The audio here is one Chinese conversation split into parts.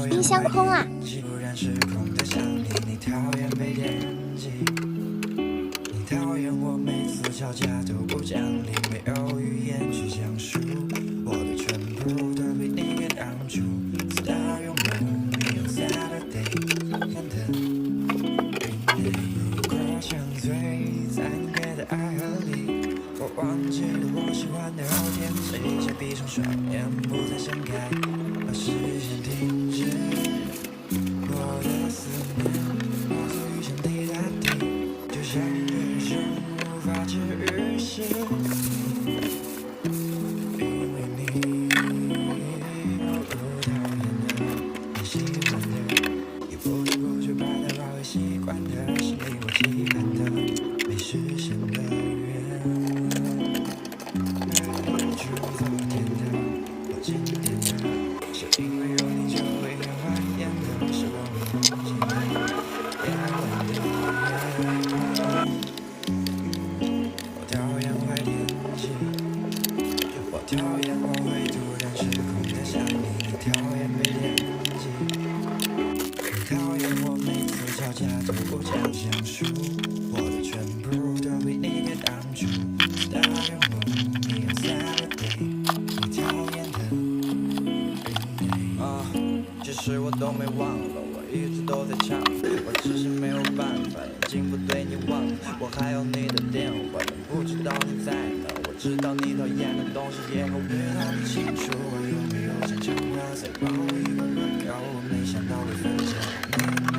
冰箱空啊！讨厌我每次吵架都不讲理，没有语言去讲述，我的全部都被你给挡住。Start your movie on Saturday， 看的如果相随，在你给的爱河里，我忘记了我喜欢的好天气，且闭上双眼，不再想开，把视线停止。我的思念，我足以向地大地，就像月生无法治愈时，因为你讨厌的，你喜欢的，也不知不觉把它化为习惯的，是你我期盼的没实现的愿。去昨天的，我今天的，是因为有你就会很怀念的，是我们梦见的，别问的。我讨厌坏天气，我讨厌我会突然失控的想你，你讨厌被惦记，你讨厌我每次吵架都不讲详述，我的全部都被你给挡住。Start your movie on Saturday， 你讨厌的其实我都没忘了，我一直都在唱，我只是没有办法，眼睛不对你忘了，我还有你的电话，但不知道你在哪。我知道你讨厌的东西，也会让你清楚，我有没有想讲话，再帮我一个人搞，我没想到会分享，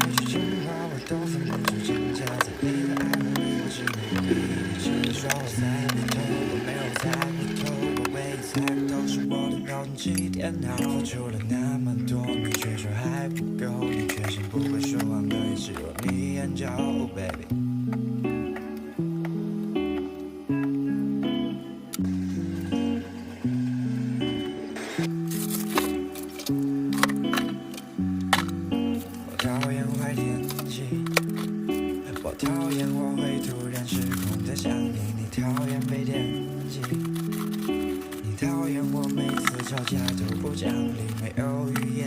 你去讲话，我都分不出真假，在你的爱里，我只能一直说我猜不透，我没有猜不透，我唯一猜不透是我的脑筋急电脑做出了那么多，你却说还不够，你确信不会说谎的也只有你眼角，Oh baby。我讨厌坏天气，我讨厌我会突然失控的想你，你讨厌被惦记，你讨厌我每次吵架都不讲理，没有语言